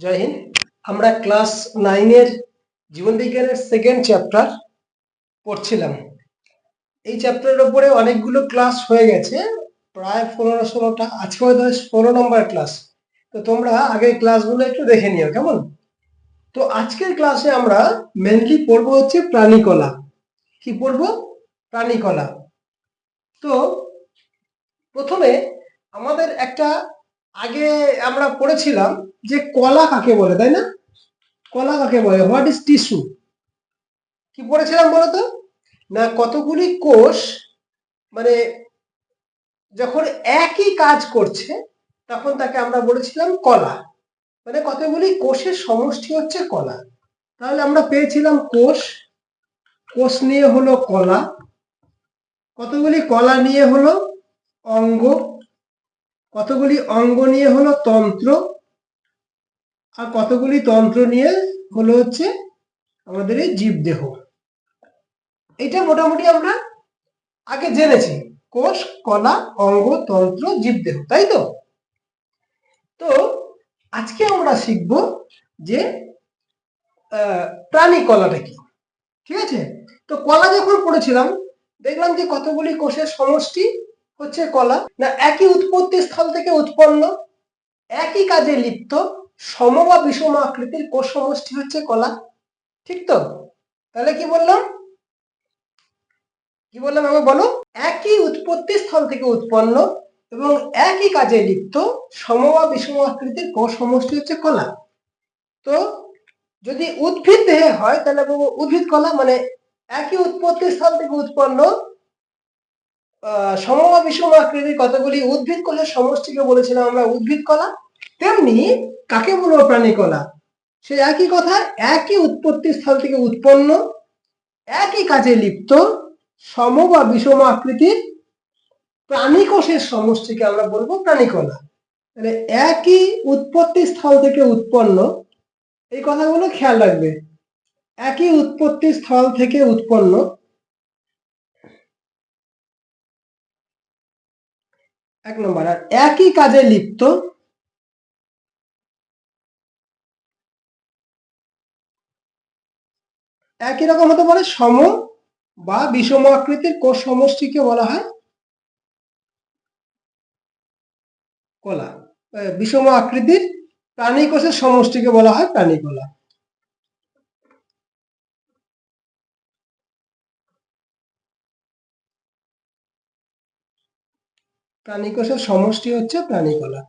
জয় হিন্দ। আমরা ক্লাস 9-এর জীবন বিজ্ঞানের second chapter পড়ছিলাম। এই চ্যাপ্টারের উপরে অনেকগুলো ক্লাস হয়ে গেছে, প্রায় 15-16টা। আজকে হয়তো 16 নম্বর ক্লাস। তো তোমরা আগের ক্লাসগুলো একটু দেখে নিও, কেমন? তো আজকের ক্লাসে আমরা মেনলি পড়বো হচ্ছে প্রাণীকলা। কি পড়বো? প্রাণীকলা। তো প্রথমে আমাদের একটা আগে আমরা পড়েছিলাম যে কলা কাকে বলে, তাই না? কলা কাকে বলে? What is tissue? কি পড়েছিলাম বলতো? না, কতগুলি কোষ মানে যখন একই কাজ করছে তখন তাকে আমরা বলেছিলাম কলা। মানে কতগুলি কোষের সমষ্টি হচ্ছে কলা। তাহলে আমরা পেয়েছিলাম কোষ, কোষ নিয়ে হলো কলা, কতগুলি কলা নিয়ে হলো অঙ্গ, কতগুলি অঙ্গ নিয়ে হলো তন্ত্র, আর কতগুলি তন্ত্র নিয়ে হলো হচ্ছে আমাদের এই জীবদেহ। এটা মোটামুটি আমরা আগে জেনেছি, কোষ, কলা, অঙ্গ, তন্ত্র, জীবদেহ, তাই তো? তো আজকে আমরা শিখব যে প্রাণী কলাটা কি। ঠিক আছে? তো কলা যখন পড়েছিলাম দেখলাম যে কতগুলি কোষের সমষ্টি হচ্ছে কলা। না, একই উৎপত্তি স্থল থেকে উৎপন্ন, একই কাজে লিপ্ত, সম বা বিষম আকৃতির কোষ সমষ্টি হচ্ছে কলা। ঠিক তো? তাহলে কি বললাম আমি? বলো। একই উৎপত্তি স্থল থেকে উৎপন্ন এবং একই কাজে লিপ্ত, সম বা বিষম আকৃতির কোষ সমষ্টি হচ্ছে কলা। তো যদি উদ্ভিদ দেহে হয় তাহলে বলবো উদ্ভিদ কলা। মানে একই উৎপত্তি স্থল থেকে উৎপন্ন সম বা বিষম আকৃতির কতগুলি উদ্ভিদ কোষের সমষ্টিকে বলেছিলাম আমরা উদ্ভিদ কলা। তেমনি কাকে বলবো? প্রাণী কলা। সে একই কথা, একই উৎপত্তি স্থল থেকে উৎপন্ন, একই কাজে লিপ্ত, সম বা বিষম আকৃতির প্রাণী কোষের সমষ্টিকে আমরা বলবো প্রাণী কলা। মানে একই উৎপত্তি স্থল থেকে উৎপন্ন, এই কথাগুলো খেয়াল রাখবে। একই উৎপত্তি স্থল থেকে উৎপন্ন, এক নম্বর, আর একই কাজে লিপ্ত, একই রকম হতে পারে সম বা বিষম আকৃতির কোষ সমষ্টিকে বলা হয় কলা। বিষম আকৃতির প্রাণী কোষের সমষ্টিকে বলা হয় প্রাণী কলা। প্রাণী কোষের সমষ্টি হচ্ছে প্রাণী কলা।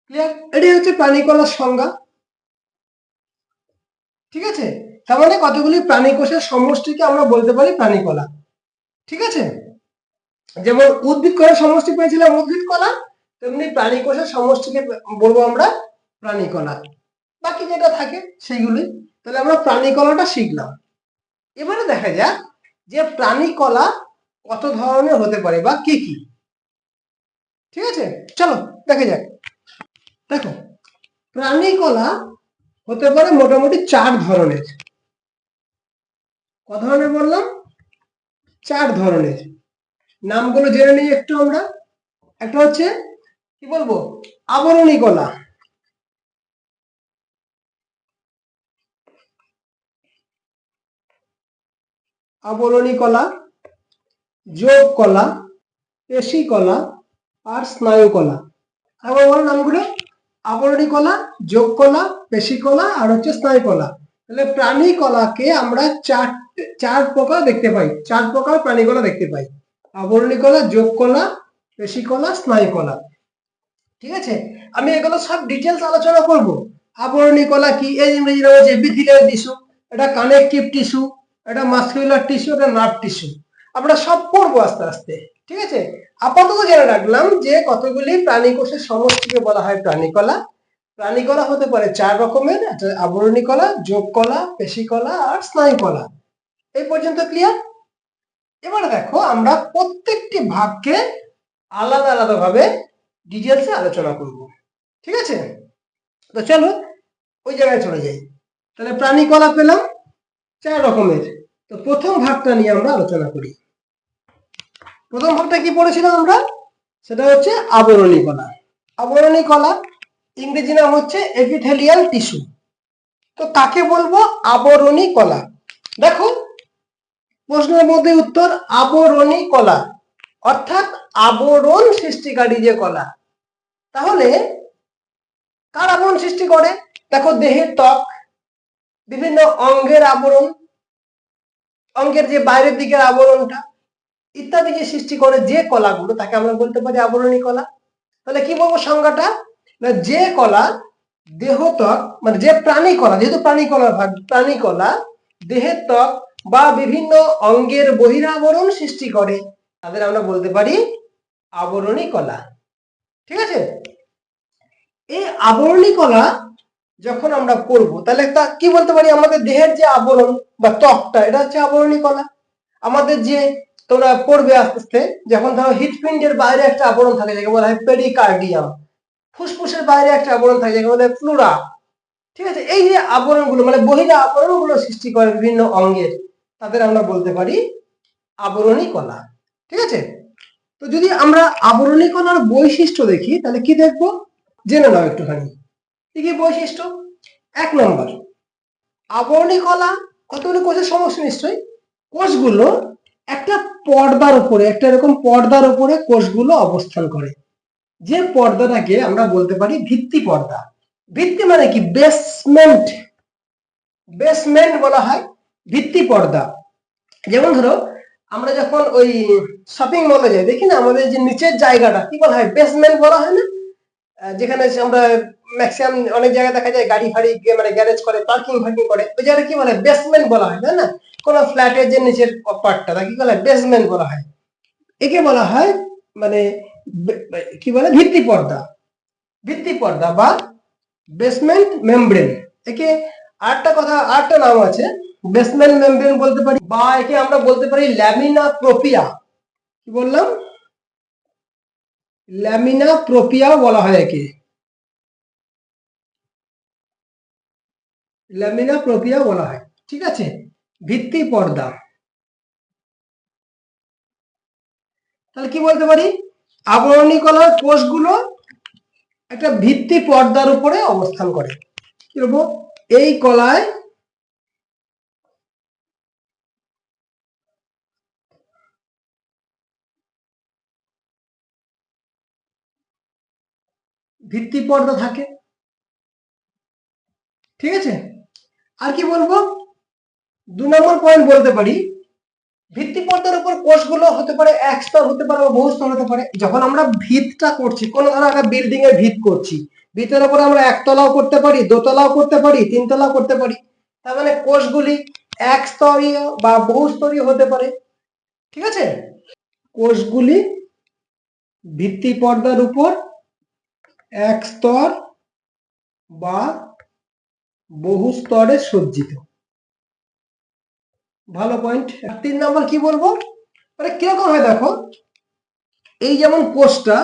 ক্লিয়ার? এটাই হচ্ছে প্রাণী কলার সংজ্ঞা। ঠিক আছে? তার মানে কতগুলি প্রাণী কোষের সমষ্টিকে আমরা বলতে পারি প্রাণী কলা। ঠিক আছে? যেমন উদ্ভিদ কোষের সমষ্টি পেয়েছিলাম উদ্ভিদ কলা, তেমনি প্রাণী কোষের সমষ্টিকে বলবো আমরা প্রাণী কলা। বাকি যেটা থাকে সেইগুলি। তাহলে আমরা প্রাণী কলাটা শিখলাম। এবারে দেখা যাক যে প্রাণী কলা কত ধরনের হতে পারে বা কি কি। ঠিক আছে, চলো দেখা যাক। দেখো, প্রাণী কলা হতে পারে মোটামুটি 4 ধরনের। কত ধরনের বললাম? 4 ধরনের। নামগুলো জেনে নিই একটু আমরা। একটা হচ্ছে কি বলবো? আবরণী কলা। আবরণী কলা, যোগ কলা, পেশি কলা আর স্নায়ু কলা। আবার বলো নামগুলো। আবরণী কলা, যোগ কলা, পেশি কলা আর হচ্ছে স্নায়ু কলা। তাহলে প্রাণী কলাকে আমরা চার প্রকার দেখতে পাই। 4 প্রকার প্রাণী কলা দেখতে পাই: আবরণী কলা, যোগ কলা, পেশি কলা, স্নায়ু কলা। ঠিক আছে? আমি এগুলো সব ডিটেলস আলোচনা করব। আবরণী কলা কি? এই ইংরেজি নাম হচ্ছে এপিথেলিয়াল টিস্যু, এটা কানেকটিভ টিস্যু, এটা মাসকুলার টিস্যু, এটা নার্ভ টিস্যু। আমরা সব পড়বো আস্তে আস্তে। ঠিক আছে? আপাতত জেনে রাখলাম যে কতগুলি প্রাণী কোষের সমষ্টিকে বলা হয় প্রাণী কলা। প্রাণী কলা হতে পারে 4 রকমের: আবরণী কলা, যোগ কলা, পেশি কলা আর স্নায়ু কলা। এই পর্যন্ত ক্লিয়ার? এবারে দেখো, আমরা প্রত্যেকটি ভাগকে আলাদা আলাদা ভাবে ডিটেলসে আলোচনা করব। ঠিক আছে? তো চলো ওই জায়গায় চলে যাই। তাহলে প্রাণী কলা পেলাম 4 রকমের। তো প্রথম ভাগটা নিয়ে আমরা আলোচনা করি। প্রথম ভাগটা কি পড়েছিলাম আমরা? সেটা হচ্ছে আবরণী কলা। আবরণী কলা ইংরেজি নাম হচ্ছে এপিথেলিয়াল টিস্যু। তো কাকে বলবো আবরণী কলা? দেখো প্রশ্নের মধ্যে উত্তর আবরণী কলা, অর্থাৎ আবরণ সৃষ্টিকারী যে কলা। তাহলে কার আবরণ সৃষ্টি করে? দেখো দেহের ত্বক, বিভিন্ন অঙ্গের আবরণ, অঙ্গের যে বাইরের দিকের আবরণটা ইত্যাদি যে সৃষ্টি করে যে কলাগুলো, তাকে আমরা বলতে পারি আবরণী কলা। তাহলে কি বলবো সংজ্ঞাটা? যে কলা দেহ ত্বক, মানে যে প্রাণী কলা, যেহেতু প্রাণী কলার ভাগ, প্রাণী কলা দেহের ত্বক বা বিভিন্ন অঙ্গের বহিরাবরণ সৃষ্টি করে, তাদের আমরা বলতে পারি আবরণী কলা। ঠিক আছে? এই আবরণী কলা যখন আমরা পড়বো তাহলে তা কি বলতে পারি? আমাদের দেহের যে আবরণ বা ত্বকটা, এটা হচ্ছে আবরণী কলা। আমাদের যে তোমরা পড়বে আস্তে আস্তে, যখন ধরো হৃৎপিণ্ডের বাইরে একটা আবরণ থাকে যাকে বলা হয় পেরিকার্ডিয়াম, ফুসফুসের বাইরে একটা আবরণ থাকে যাকে বলা হয় প্লুরা। ঠিক আছে? এই যে আবরণগুলো মানে বহিরা আবরণগুলো সৃষ্টি করে বিভিন্ন অঙ্গের, তাদের আমরা বলতে পারি আবরণী কলা। ঠিক আছে? তো যদি আমরা আবরণী কলার বৈশিষ্ট্য দেখি তাহলে কি দেখবো জেনে নাও একটুখানি। কি কি বৈশিষ্ট্য? 1 নম্বর, আবরণী কলা কতগুলো কোষের সমষ্টি নিশ্চয়ই। কোষগুলো একটা পর্দার উপরে, একটা এরকম পর্দার উপরে কোষগুলো অবস্থান করে, যে পর্দাটাকে আমরা বলতে পারি ভিত্তি পর্দা। ভিত্তি মানে কি? বেসমেন্ট, বেসমেন্ট বলা হয় ভিত্তি পর্দা। যেমন ধরো আমরা যখন ওই শপিং মলে যাই, দেখি না আমাদের যে নিচের জায়গাটা কি বলা হয়? বেসমেন্ট বলা হয় না? যেখানে আমরা ম্যাক্সিমাম অনেক জায়গায় দেখা যায় গাড়ি ফাড়ি মানে গ্যারেজ করে, পার্কিং ফার্কিং করে, ওই জায়গাটা কি বলে? বেসমেন্ট বলা হয়, তাই না? কোন ফ্ল্যাটের যে নিচের পার্টটা তাকে কি বলা হয়? বেসমেন্ট বলা হয়। একে বলা হয় মানে কি বলে? ভিত্তি পর্দা। ভিত্তি পর্দা বা বেসমেন্ট মেমব্রেন। একে আরেকটা কথা, আরেকটা নাম আছে, বেসমেন্ট মেমব্রেন বলতে পারি, বা একে আমরা বলতে পারি ল্যামিনা প্রোপিয়া। কি বললাম? ল্যামিনা প্রোপিয়া বলা হয় একে, ল্যামিনা প্রোপিয়া বলা হয়। ঠিক আছে? ভিত্তি পর্দা। তাহলে কি বলতে পারি? আবরণী কলার কোষগুলো একটা ভিত্তি পর্দার উপরে অবস্থান করে। কি বলবো? এই কলায় ভিত্তি পর্দা থাকে। ঠিক আছে? আর কি বলবো? 2 নম্বর পয়েন্ট বলতে পারি, ভিত্তি পর্দার উপর কোষগুলো হতে পারে এক স্তর, হতে পারে বহু স্তর হতে পারে। যখন আমরা ভিতটা করছি, কোনো ধরো একটা বিল্ডিং এর ভিত করছি, ভিতের উপর আমরা একতলাও করতে পারি, দোতলাও করতে পারি, তিনতলাও করতে পারি। তার মানে কোষগুলি এক স্তরীয় বা বহু স্তরীয় হতে পারে। ঠিক আছে? কোষগুলি ভিত্তি পর্দার উপর এক স্তর বা বহু স্তরে সজ্জিত। ভালো পয়েন্ট। 3 নম্বর কি বলবো? মানে কিরকম হয় দেখো, এই যেমন কোষটা,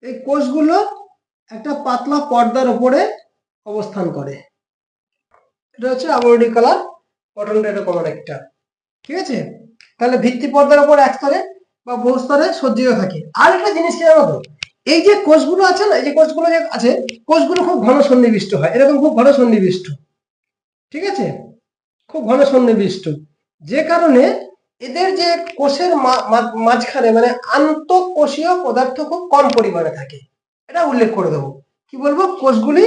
এই কোষগুলো একটা পাতলা পর্দার উপরে অবস্থান করে। এটা হচ্ছে আবরণী কলার গঠনটা এরকম একটা। ঠিক আছে? তাহলে ভিত্তি পর্দার উপর এক স্তরে বা বহু স্তরে সজ্জিত থাকে। আর একটা জিনিস কি জানো তো? এই যে কোষগুলো আছে না, এই যে কোষগুলো যে আছে, কোষগুলো খুব ঘন সন্নিবিষ্ট হয়, এরকম খুব ঘন সন্নিবিষ্ট। ঠিক আছে? খুব ঘন সন্নিবিষ্ট, যে কারণে এদের যে কোষের মাঝখানে মানে আন্তঃকোষীয় পদার্থ খুব কম পরিমাণে থাকে। এটা উল্লেখ করে দেবো। কি বলবো? কোষগুলি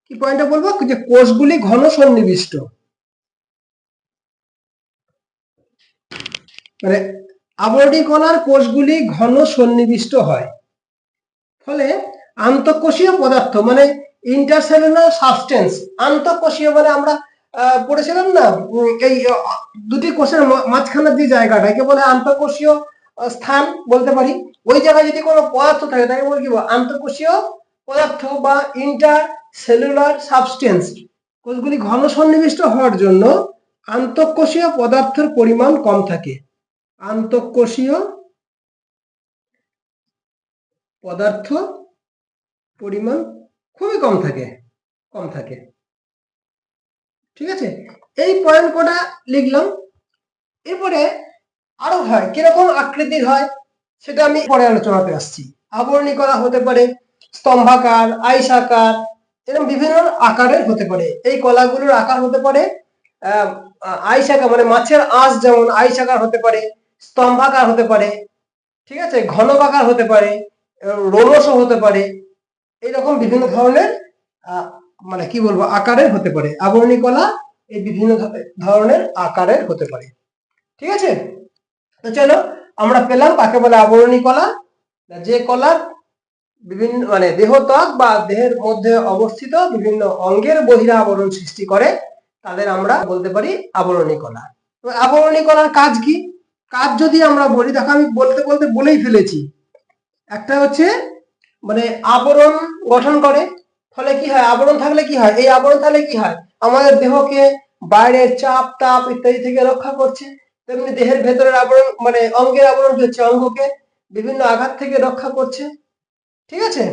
কি পয়েন্টটা বলবো? যে কোষগুলি ঘন সন্নিবিষ্ট, মানে আবরণী কলার কোষগুলি ঘন সন্নিবিষ্ট হয়, ফলে আন্তঃকোষীয় পদার্থ মানে ইন্টারসেলুলার সাবস্টেন্স। আন্তঃকোষীয় মানে আমরা পড়েছিলাম না, এই দুটি কোষের মাঝখানের যে জায়গাটা একে বলে আন্তঃকোষীয় স্থান বলতে পারি। ওই জায়গায় যদি কোনো পদার্থ থাকে তাকে বলে কি আন্তঃকোষীয় পদার্থ বা ইন্টার সেলুলার সাবস্টেন্স। কোষগুলি ঘন সন্নিবিষ্ট হওয়ার জন্য আন্তঃকোষীয় পদার্থের পরিমাণ কম থাকে। আন্তঃকোষীয় পদার্থ পরিমাণ খুবই কম থাকে। ঠিক আছে, এই পয়েন্ট কটা লিখলাম। এরপরে আরো হয়, কিরকম আকৃতির হয় সেটা আমি পরে আলোচনাতে আসছি। আবরণী কলা হতে পারে স্তম্ভাকার, আইসাকার, এরকম বিভিন্ন আকারের হতে পারে। এই কলাগুলোর আকার হতে পারে আইসাকার, মানে মাছের আঁশ যেমন আইসাকার হতে পারে, স্তম্ভাকার হতে পারে, ঠিক আছে, ঘনকাকার হতে পারে, রোমশ হতে পারে। এইরকম বিভিন্ন ধরনের মানে কি বলবো আকারের হতে পারে। আবরণী কলা এই বিভিন্ন ধরনের আকারের হতে পারে। ঠিক আছে, তো চলো আমরা পেলাম কাকে বলে আবরণী কলা। যে কলার বিভিন্ন মানে দেহত্বক বা দেহের মধ্যে অবস্থিত বিভিন্ন অঙ্গের বহিরা আবরণ সৃষ্টি করে, তাদের আমরা বলতে পারি আবরণী কলা। তো আবরণী কলার কাজ কি? কাজ যদি আমরা বলি, দেখো আমি বলতে বলতে বলেই ফেলেছি। একটা হচ্ছে মানে আবরণ গঠন করে, ফলে কি হয়, আবরণ থাকলে কি হয়, এই আবরণ থাকলে কি হয়, আমাদের দেহকে বাইরের চাপ তাপ ইত্যাদি থেকে রক্ষা করছে। তেমনি দেহের ভেতরের আবরণ মানে অঙ্গের আবরণ হচ্ছে অঙ্গকে বিভিন্ন আঘাত থেকে রক্ষা করছে। ঠিক আছে,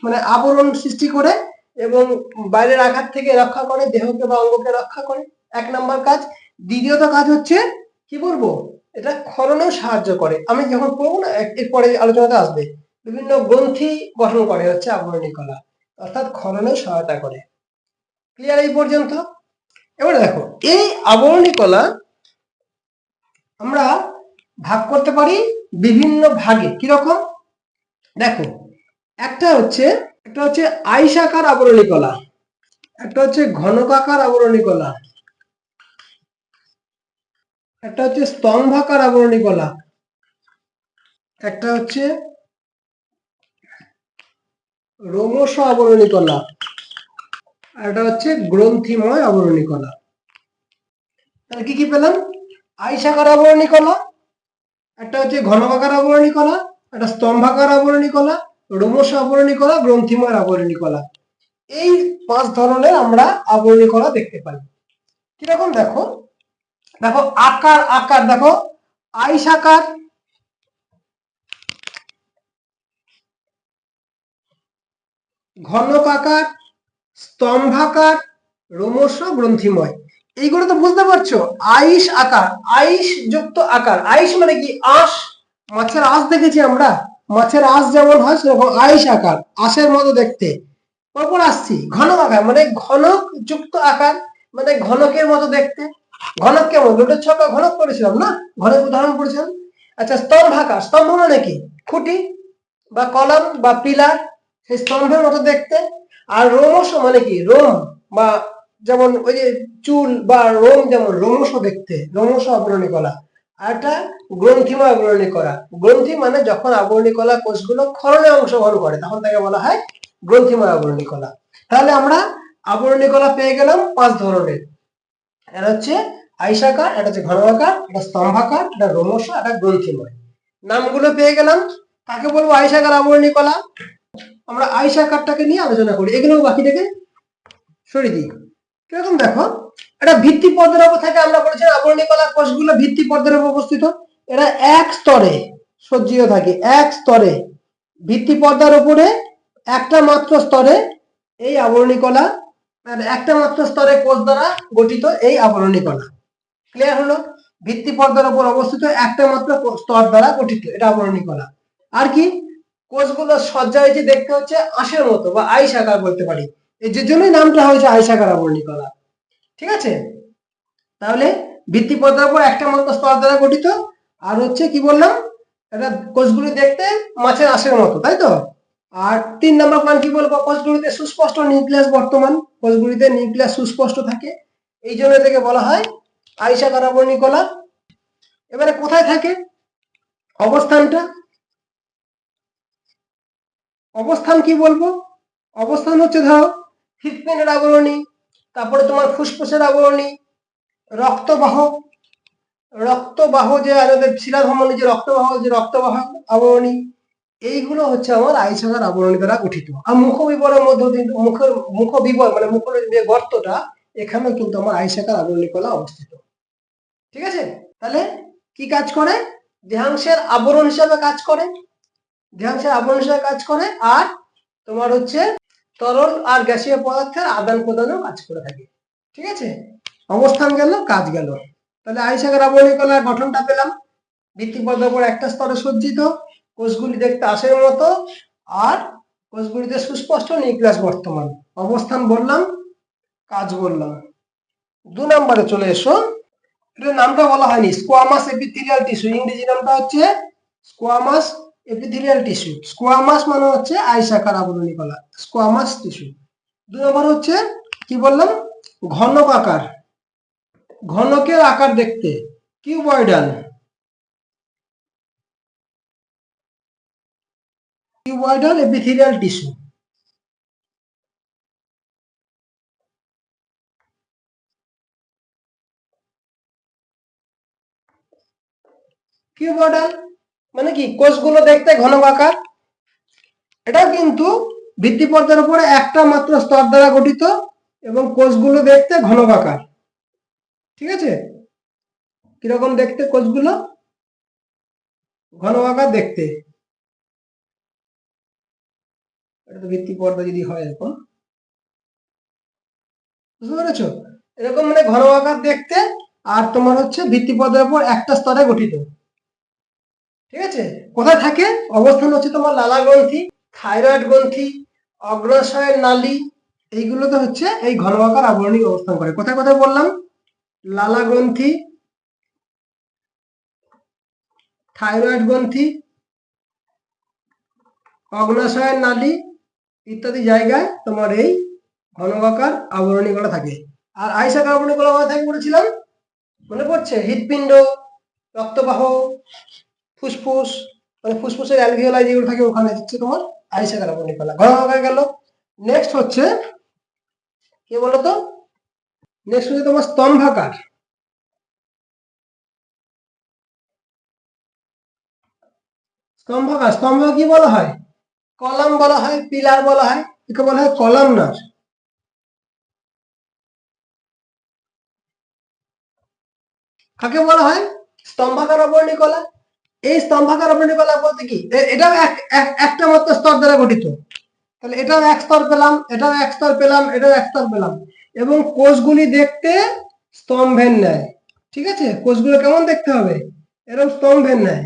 মানে আবরণ সৃষ্টি করে এবং বাইরের আঘাত থেকে রক্ষা করে, দেহকে বা অঙ্গকে রক্ষা করে, এক নম্বর কাজ। দ্বিতীয়ত কাজ হচ্ছে কি বলবো, এটা ক্ষরণেও সাহায্য করে। আমি যখন পড়বো না এরপরে আলোচনাতে আসবে, বিভিন্ন গ্রন্থি গঠন করে হচ্ছে আবরণী কলা, অর্থাৎ ক্ষরণেও সহায়তা করে। ক্লিয়ার এই পর্যন্ত? এবারে দেখো, এই আবরণী কলা আমরা ভাগ করতে পারি বিভিন্ন ভাগে। কিরকম দেখো, একটা হচ্ছে আইসাকার আবরণী কলা, একটা হচ্ছে ঘনকাকার আবরণী কলা, একটা হচ্ছে স্তম্ভাকার আবরণী কলা, একটা হচ্ছে রোমশ আবরণী কলা, আর একটা হচ্ছে গ্রন্থিময় আবরণী কলা। তাহলে কি কি পেলাম? আইসাকার আবরণী কলা, একটা হচ্ছে ঘনকাকার আবরণী কলা, একটা স্তম্ভাকার আবরণী কলা, রোমশ আবরণী কলা, গ্রন্থিময় আবরণী কলা। এই 5 ধরনের আমরা আবরণী কলা দেখতে পাই। কিরকম দেখো, আকার দেখো, আইসাকার, ঘনকাকার, স্তম্ভাকার, রোমশ, গ্রন্থিময়। এইগুলো তো বুঝতে পারছো। আইস আকার, আইস যুক্ত আকার। আইস মানে কি? আঁশ। মাছের আঁশ দেখেছি আমরা, মাছের আঁশ যেমন হয় সেরকম আইস আকার, আঁশের মতো দেখতে। তারপর আসছি ঘনকাকার, মানে ঘনক যুক্ত আকার, মানে ঘনকের মতো দেখতে। ঘনক কেমন? লোটের ছক্কা ঘনক করেছিলাম না, ঘনক উদাহরণ পড়েছিলাম। আচ্ছা, স্তম্ভাকার, স্তম্ভ মানে কি? খুঁটি বা কলাম বা পিলার, সেই স্তম্ভের মতো দেখতে। আর রোমশ মানে কি? রোম বা যেমন ওই যে চুল বা রোম, যেমন রোমশ দেখতে, রোমশ আবরণী কলা। আর একটা গ্রন্থিময় আবরণী কলা। গ্রন্থি মানে যখন আবরণী কলা কোষগুলো ক্ষরণে অংশগ্রহণ করে তখন তাকে বলা হয় গ্রন্থিময় আবরণী কলা। তাহলে আমরা আবরণী কলা পেয়ে গেলাম 5 ধরনের। এটা হচ্ছে আইসাকার, এটা হচ্ছে ঘনকাকার, এটা স্তম্ভাকার, এটা রোমশ, এটা গ্রন্থিময়। নামগুলো পেয়ে গেলাম। কাকে বলবো আইসাকার আবরণী কলা? আমরা আইসাকারটাকে নিয়ে আলোচনা করি, এগুলো বাকিটাকে সরিয়ে দিই। কিরকম দেখো, এটা ভিত্তি পর্দার উপর থাকে। আমরা বলেছি আবরণী কলা কোষগুলো ভিত্তি পর্দার উপর অবস্থিত। এরা এক স্তরে সজ্জিত থাকে, এক স্তরে ভিত্তি পর্দার উপরে একটা মাত্র স্তরে এই আবরণী কলা, একটা মাত্র স্তরে কোষ দ্বারা গঠিত এই আবরণী কলা। ক্লিয়ার হলো? ভিত্তি পর্দার উপর অবস্থিত একটা মাত্র স্তর দ্বারা গঠিত এটা আবরণী কলা। আর কি? কোষগুলো সজ্জা হয়েছে দেখতে হচ্ছে আঁশের মতো বা আইস আকার বলতে পারি, এই যে জন্যই নামটা হয়েছে আইসাকার আবরণী কলা। ঠিক আছে, তাহলে ভিত্তি পর্দার উপর একটা মাত্র স্তর দ্বারা গঠিত। আর হচ্ছে কি বললাম, এটা কোষগুলি দেখতে মাছের আঁশের মতো, তাই তো। আর 3 নম্বর পয়েন্ট কি বলবো, কোষগুলিতে সুস্পষ্ট নিউক্লিয়াস বর্তমান, কোষগুলিতে নিউক্লিয়াস সুস্পষ্ট থাকে, এই জন্য এটাকে বলা হয় আইসাকার আবরণী কলা। এবারে কোথায় থাকে অবস্থানটা? অবস্থান কি বলবো, অবস্থান হচ্ছে ধরো হৃৎপিণ্ডের আবরণী, তারপরে তোমার ফুসফুসের আবরণী, রক্তবাহ, যে আমাদের শিরাধমনী যে রক্তবাহ আবরণী, এইগুলো হচ্ছে আমার আইসাকার আবরণী দ্বারা গঠিত। আর মুখবিবরের মধ্যে কিন্তু মুখবিবর মানে মুখের যে গর্তটা, এখানেও কিন্তু আমার আইসাকার আবরণী কলা অবস্থিত। ঠিক আছে, তাহলে কি কাজ করে? দেহাংশের আবরণ হিসাবে কাজ করে। দেহাংশের আবরণ হিসেবে কাজ করে, আর তোমার হচ্ছে তরল আর গ্যাসীয় পদার্থের আদান প্রদানও কাজ করে থাকে। ঠিক আছে, অবস্থান গেল, কাজ গেল। তাহলে আইসাকার আবরণী কলার গঠনটা পেলাম, ভিত্তিপর্দার উপর একটা স্তরে সজ্জিত, কোষগুলি দেখতে আঁশের মতো, আর কোষগুলিতে সুস্পষ্ট নিউক্লিয়াস বর্তমান। অবস্থান বললাম, কাজ বললাম। 2 নম্বরে চলে এসো। এটার নামটা বলা হয়নি, স্কোয়ামাস এপিথেলিয়াল টিস্যু। ইংরেজি নামটা হচ্ছে স্কোয়ামাস এপিথেলিয়াল টিস্যু। স্কোয়ামাস মানে হচ্ছে আইসাকার আবরণী কলা, স্কোয়ামাস টিস্যু। 2 নম্বর হচ্ছে কি বললাম, ঘনক আকার, ঘনকের আকার দেখতে, cuboidal, cuboidal epithelial tissue. Cuboidal মানে কি, কোষগুলো দেখতে ঘনক আকার। এটা কিন্তু ভিত্তিপর্দার উপরে একটা মাত্র স্তর দ্বারা গঠিত এবং কোষগুলো দেখতে ঘনক আকার। ঠিক আছে, কিরকম দেখতে কোষগুলো, ঘনক আকার দেখতে। এটা তো ভিত্তিপর্দা যদি হয় এরকম, বুঝতে পেরেছো? এরকম মানে ঘন আকার দেখতে, আর তোমার হচ্ছে ভিত্তিপর্দার উপর একটা স্তরে গঠিত। ঠিক আছে, কোথায় থাকে, অবস্থান হচ্ছে তোমার লালা গ্রন্থি, থাইরয়েড গ্রন্থি, অগ্রাশয়ের নালী, এইগুলোতে হচ্ছে এই ঘন আকার আবরণী অবস্থান করে। কোথায় কোথায় বললাম, লালা গ্রন্থি, থাইরয়েড গ্রন্থি, অগ্নাশয়ের নালী ইত্যাদি জায়গায় তোমার এই ঘনকাকার আবরণীগুলো থাকে। আর আইসাকার আবরণীগুলো কোথায় থাকে বলেছিলাম, মনে পড়ছে? হৃৎপিণ্ড, রক্তবাহ, ফুসফুস, মানে ফুসফুসের অ্যালভিওলাই যেগুলো থাকে ওখানে হচ্ছে তোমার আইসাকার আবরণীকলা। ঘনকাকার গেল। নেক্সট হচ্ছে কি বলতো, নেক্সট হচ্ছে তোমার স্তম্ভাকার। স্তম্ভাকার, স্তম্ভ কি বলা হয়, কলাম বলা হয়, পিলার বলা হয়, একে বলা হয় কলামনার। কাকে বলা হয়, স্তম্ভাকার আবরণী কলা। এই স্তম্ভাকার আবরণী কলা বলতে কি, এটাও একটা মাত্র স্তর দ্বারা গঠিত। তাহলে এটাও এক স্তর পেলাম, এটাও এক স্তর পেলাম, এটাও এক স্তর পেলাম, এবং কোষগুলি দেখতে স্তম্ভের ন্যায়। ঠিক আছে, কোষগুলো কেমন দেখতে হবে, এরকম স্তম্ভের ন্যায়।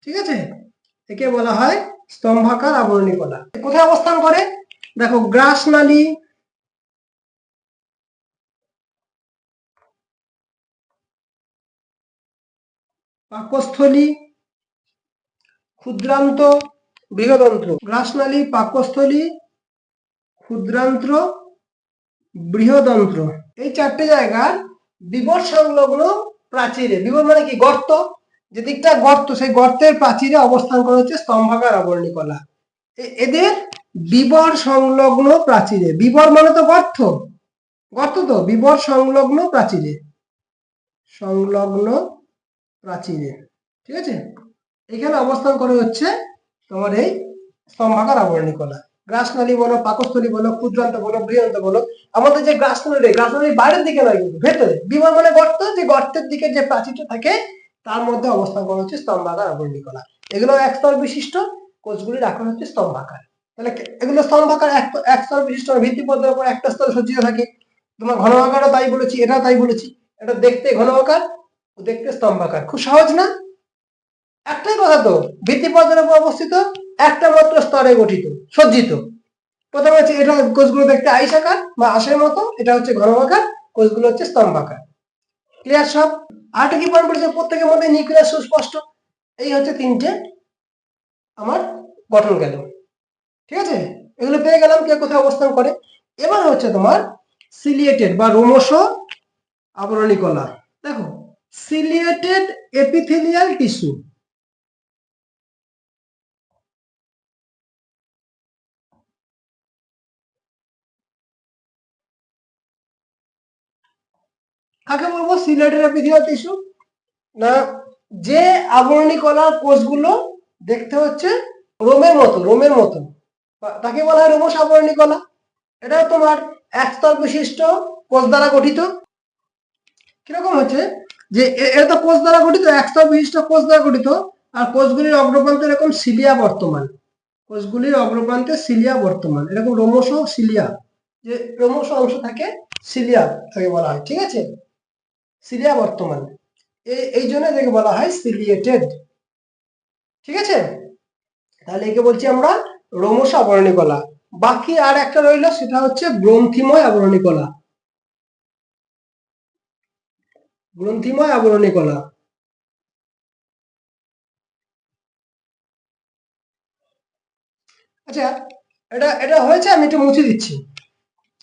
ঠিক আছে, একে বলা হয় স্তম্ভাকার আবরণী কলা। কোথায় অবস্থান করে, দেখো গ্রাস নালী, পাকস্থলী, ক্ষুদ্রান্ত, বৃহদন্ত্র। গ্রাসনালী, পাকস্থলী, ক্ষুদ্রান্ত্র, বৃহদন্ত্র, এই 4টে জায়গার বিবর সংলগ্ন প্রাচীরে, বিবর মানে কি, গর্ত, যে দিকটা গর্ত সেই গর্তের প্রাচীরে অবস্থান করা হচ্ছে স্তম্ভাকার আবরণী কলা। এদের বিবর সংলগ্ন প্রাচীরে, বিবর মানে তো গর্ত, গর্ত তো, বিবর সংলগ্ন প্রাচীরে, সংলগ্ন প্রাচীরে। ঠিক আছে, এখানে অবস্থান করে হচ্ছে তোমার এই স্তম্ভাকার আবরণী কলা। গ্রাসনালী বলো, পাকস্থলী বলো, ক্ষুদ্রান্ত বলো, বৃহন্ত বলো, আমাদের যে গ্রাসনালী, গ্রাসনালীর বাইরের দিকে নয় কিন্তু ভেতরে, বিবর মানে গর্ত, যে গর্তের দিকে যে প্রাচীরটা থাকে তার মধ্যে অবস্থান করা হচ্ছে স্তম্ভাকার আবরণী কলা। এগুলো একস্তর বিশিষ্ট, কোষগুলির আকার হচ্ছে স্তম্ভাকার। তাহলে এগুলো স্তম্ভাকার, এক স্তর বিশিষ্ট, ভিত্তিপর্দার উপর একটা স্তর সজ্জিত থাকে। তোমার ঘন আকারও তাই বলেছি, এটাও তাই বলেছি, এটা দেখতে ঘন আকার, দেখতে স্তম্ভাকার। খুব সহজ না? একটাই কথা তো, ভিত্তিপর্দার উপর অবস্থিত, একটা মাত্র স্তরে গঠিত, সজ্জিত। প্রথমে হচ্ছে এটা কোষগুলো দেখতে আইসাকার বা আঁশের মতো, এটা হচ্ছে ঘনকাকার, কোষগুলো হচ্ছে স্তম্ভাকার। ক্লিয়ার সব? আরেকটা কি পয়েন্ট বলেছে, প্রত্যেকের মধ্যে নিউক্লিয়াস সুস্পষ্ট। এই হচ্ছে 3টে আমার গঠন গেল। ঠিক আছে, এগুলো পেয়ে গেলাম কে কোথায় অবস্থান করে। এবার হচ্ছে তোমার সিলিয়েটেড বা রোমশ আবরণী কলা। দেখো, সিলিয়েটেড এপিথেলিয়াল টিস্যু, কাকে বলবো সিলিয়েটেড এপিথেলিয়াল টিস্যু, না যে আবরণী কলার কোষগুলো দেখতে হচ্ছে রোমের মতো, রোমের মতো, তাকে বলা হয় রোমশ আবরণী কলা। এটা তোমার একস্তর বিশিষ্ট কোষ দ্বারা গঠিত। কিরকম হচ্ছে, যে এটা তো কোষ দ্বারা গঠিত, একস্তর বিশিষ্ট কোষ দ্বারা গঠিত, আর কোষগুলির অগ্রপ্রান্তে এরকম সিলিয়া বর্তমান। কোষগুলির অগ্রপ্রান্তে সিলিয়া বর্তমান, এরকম রোমশ সিলিয়া, যে রোমশ অংশ থাকে সিলিয়া তাকে বলা হয়, ঠিক আছে, সিলিয়া বর্তমান, এই জন্য এটাকে বলা হয় সিলিয়েটেড, ঠিক আছে। তাহলে একে বলছি আমরা রোমশ আবরণী কলা। বাকি আর একটা রইল, সেটা হচ্ছে গ্রন্থিময় আবরণী কলা। গ্রন্থিময় আবরণী কলা, আচ্ছা এটা এটা হয়েছে, আমি একটু মুছে দিচ্ছি,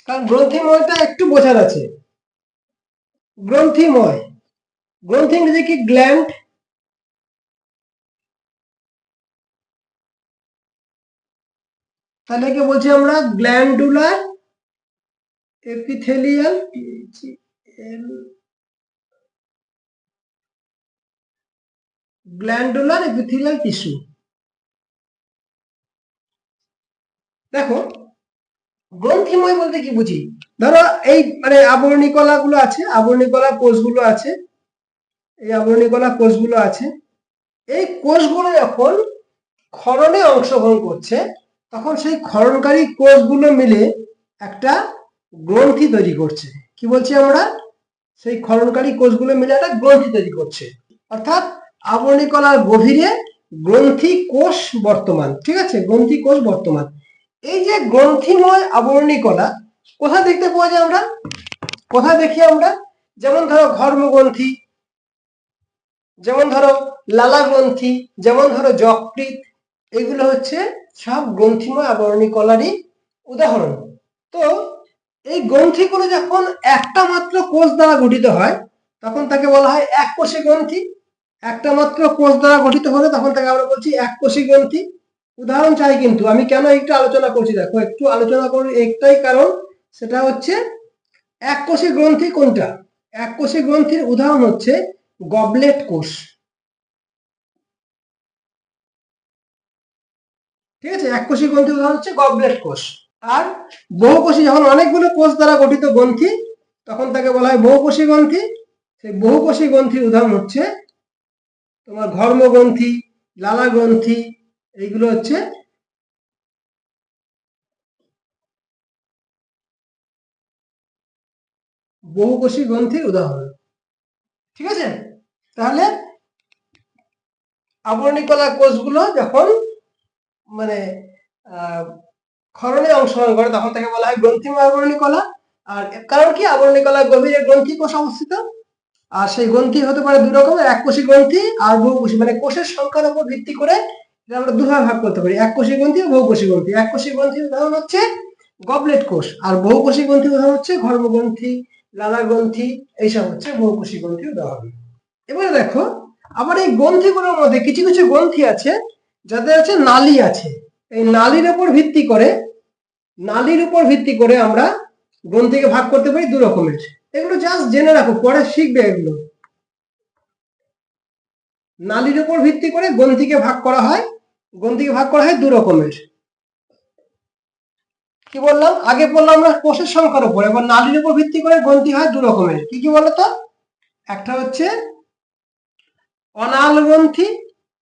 কারণ গ্রন্থিময়টা একটু বোঝার আছে। গ্রন্থিময়, গ্রন্থি ইংরেজি কি? গ্ল্যান্ড। তাহলে কি বলছি আমরা? Glandular epithelial, glandular epithelial tissue. দেখো গ্রন্থিময় বলতে কি বুঝি? ধরো এই মানে আবরণী কলাগুলো আছে, আবরণী কলা কোষগুলো আছে, এই আবরণী কলা কোষগুলো আছে, এই কোষগুলো যখন ক্ষরণে অংশগ্রহণ করছে, তখন সেই ক্ষরণকারী কোষগুলো মিলে একটা গ্রন্থি তৈরি করছে। কি বলছি আমরা? সেই ক্ষরণকারী কোষগুলো মিলে একটা গ্রন্থি তৈরি করছে, অর্থাৎ আবরণী কলার গভীরে গ্রন্থি কোষ বর্তমান, ঠিক আছে, গ্রন্থি কোষ বর্তমান। এই যে গ্রন্থিময় আবরণী কলা কোথায় দেখতে পাওয়া যায় আমরা? কোথায় দেখি আমরা? যেমন ধরো ঘর্মগ্রন্থি, যেমন ধরো লালা গ্রন্থি, যেমন ধরো যকৃৎ, এগুলো হচ্ছে সব গ্রন্থিময় আবরণী কলারই উদাহরণ। তো এই গ্রন্থিগুলো যখন একটা মাত্র কোষ দ্বারা গঠিত হয়, তখন তাকে বলা হয় এককোষী গ্রন্থি। একটা মাত্র কোষ দ্বারা গঠিত হলে তখন তাকে আমরা বলছি এককোষী গ্রন্থি। উদাহরণ চাই, কিন্তু আমি কেন একটু আলোচনা করছি, দেখো একটু আলোচনা করি, একটাই কারণ, সেটা হচ্ছে এককোষী গ্রন্থি কোনটা? এককোষী গ্রন্থির উদাহরণ হচ্ছে গবলেট কোষ, ঠিক আছে, এককোষী গ্রন্থির উদাহরণ হচ্ছে গবলেট কোষ। আর বহুকোষী, যখন অনেকগুলো কোষ দ্বারা গঠিত গ্রন্থি, তখন তাকে বলা হয় বহুকোষী গ্রন্থি। সেই বহুকোষী গ্রন্থির উদাহরণ হচ্ছে তোমার ঘর্মগ্রন্থি, লালা গ্রন্থি, এইগুলো হচ্ছে বহুকোষী গ্রন্থির উদাহরণ, ঠিক আছে। তাহলে আবরণী কলা কোষগুলো যখন মানে ক্ষরণে অংশগ্রহণ করে, তখন তাকে বলা হয় গ্রন্থিময় আবরণী কলা। আর কারণ কি? আবরণী কলার গভীরে গ্রন্থি কোষ অবস্থিত, আর সেই গ্রন্থি হতে পারে দুই রকমের, এককোষী গ্রন্থি আর বহুকোষী, মানে কোষের সংখ্যার উপর ভিত্তি করে আমরা দুভাবে ভাগ করতে পারি, এককোষী গ্রন্থি ও বহুকোষী গ্রন্থি। এককোষী গ্রন্থির উদাহরণ হচ্ছে গবলেট কোষ, আর বহুকোষী গ্রন্থির উদাহরণ হচ্ছে ঘর্মগ্রন্থি, লালা গ্রন্থি, এইসব হচ্ছে বহুকোষী গ্রন্থির উদাহরণ। এবারে দেখো, আবার এই গ্রন্থিগুলোর মধ্যে কিছু কিছু গ্রন্থি আছে যাদের হচ্ছে নালী আছে। এই নালীর উপর ভিত্তি করে, নালীর উপর ভিত্তি করে আমরা গ্রন্থিকে ভাগ করতে পারি দু রকমের। এগুলো জাস্ট জেনে রাখো, পরে শিখবে এগুলো। নালীর উপর ভিত্তি করে গ্রন্থিকে ভাগ করা হয়, গ্রন্থিকে ভাগ করা হয় দু রকমের। কি বললাম? আগে বললাম আমরা কোষের সংখ্যার উপর, এবার নালীর উপর ভিত্তি করে গ্রন্থি হয় দু রকমের। কি কি বলতো? একটা হচ্ছে অনাল গ্রন্থি,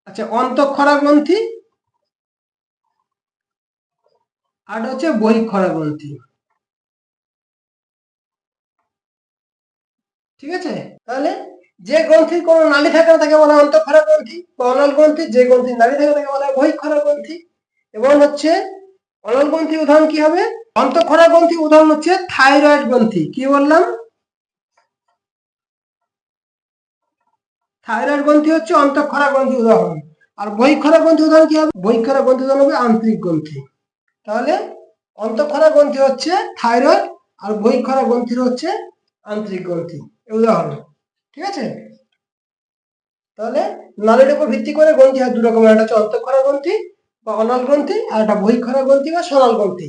আচ্ছা অন্তঃক্ষরা গ্রন্থি, আর হচ্ছে বহিঃক্ষরা গ্রন্থি, ঠিক আছে। তাহলে যে গ্রন্থির কোনো নালী থাকে না তাকে বলা হয় অন্তঃক্ষরা গ্রন্থি বা অনাল গ্রন্থি, যে গ্রন্থির নালী থাকে তাকে বলা হয় বহিঃক্ষরা গ্রন্থি। এবং হচ্ছে অনাল গ্রন্থির উদাহরণ কি হবে? অন্তঃক্ষরা গ্রন্থির উদাহরণ হচ্ছে থাইরয়েড গ্রন্থি। কি বললাম? থাইরয়েড গ্রন্থি হচ্ছে অন্তঃক্ষরা গ্রন্থির উদাহরণ। আর বহিঃক্ষরা গ্রন্থির উদাহরণ কি হবে? বহিঃক্ষরা গ্রন্থির উদাহরণ হবে আন্তরিক গ্রন্থি। তাহলে অন্তঃক্ষরা গ্রন্থি হচ্ছে থাইরয়েড, আর বহিঃক্ষরা গ্রন্থির হচ্ছে আন্তরিক গ্রন্থি, এই উদাহরণ, ঠিক আছে। তাহলে নালীর উপর ভিত্তি করে গ্রন্থি হয় দু রকমের, একটা হচ্ছে অন্তঃক্ষরা গ্রন্থি বা অনাল গ্রন্থি, আর একটা বহিঃক্ষরা গ্রন্থি বা সনাল গ্রন্থি।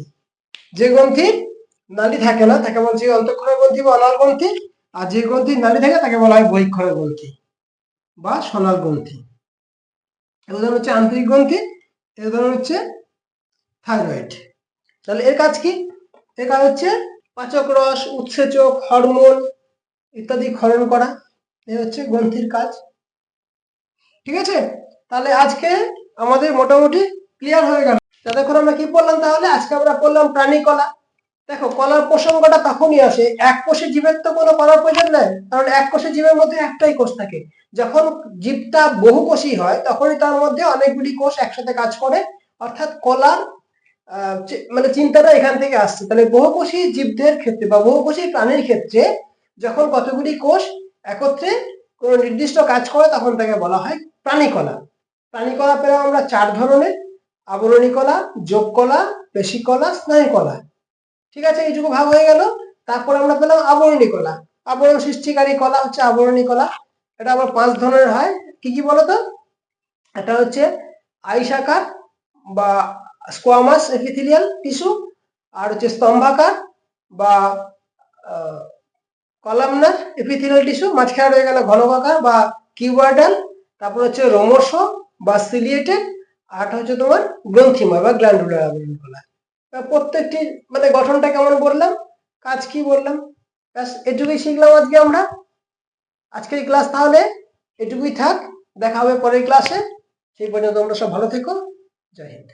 যে গ্রন্থির নালী থাকে না তাকে বলছি অন্তঃক্ষরা গ্রন্থি বা অনাল গ্রন্থি, আর যে গ্রন্থির নালী থাকে তাকে বলা হয় বহিঃক্ষরা গ্রন্থি বা সনাল গ্রন্থি। এর উদাহরণ হচ্ছে আন্তরিক গ্রন্থি, এর উদাহরণ হচ্ছে থাইরয়েড। তাহলে এর কাজ কি? এর কাজ হচ্ছে পাচক রস, উৎসেচক, হরমোন ইত্যাদি ক্ষরণ করা, এই হচ্ছে গ্রন্থির কাজ, ঠিক আছে। তাহলে আজকে আমাদের মোটামুটি ক্লিয়ার হয়ে গেল। ততক্ষণ আমরা কি পড়লাম তাহলে? আজকে আমরা পড়লাম প্রাণী কলা। দেখো, কলার প্রসঙ্গটা তখনই আসে, এককোষী জীবের তো কোনো কলার প্রয়োজন নেই, কারণ এককোষী জীবের মধ্যে একটাই কোষ থাকে। যখন জীবটা বহুকোষী হয় তখনই তার মধ্যে অনেকগুলি কোষ একসাথে কাজ করে, অর্থাৎ কলার মানে চিন্তাটা এখান থেকে আসছে। তাহলে বহুকোষী জীবদের ক্ষেত্রে বা বহুকোষী প্রাণীর ক্ষেত্রে যখন কতগুলি কোষ একত্রে কোনো নির্দিষ্ট কাজ করে তখন তাকে বলা হয় প্রাণী কলা। প্রাণী কলা পেলাম আমরা 4 ধরনের: আবরণী কলা, যোগ কলা, পেশী কলা, স্নায়ু কলা। ঠিক আছে, এইটুকু ভাগ হয়ে গেল। তারপর আমরা পেলাম আবরণী কলা। আবরণ সৃষ্টিকারী কলা হচ্ছে আবরণী কলা। এটা আবার 5 ধরনের হয়। কি কি বলতো? এটা হচ্ছে আইসাকার বা স্কোয়ামাস এপিথেলিয়াল টিস্যু, আর হচ্ছে স্তম্ভাকার বা কলামনার এপিথেলিয়াল টিস্যু, মাঝখানে রয়ে গেল ঘনকাকার বা কিউবয়েডাল, তারপর হচ্ছে রোমশ বা সিলিয়েটেড, আর হচ্ছে তোমার গ্রন্থিময় বা গ্ল্যান্ডুলার আবরণী কলা। প্রত্যেকটি মানে গঠনটা কেমন বললাম, কাজ কি বললাম, ব্যাস এটুকুই শিখলাম আজকে আমরা। আজকের ক্লাস তাহলে এটুকুই থাক, দেখা হবে পরের ক্লাসে। সেই পর্যন্ত তোমরা সব ভালো থেকো। জয় হিন্দ।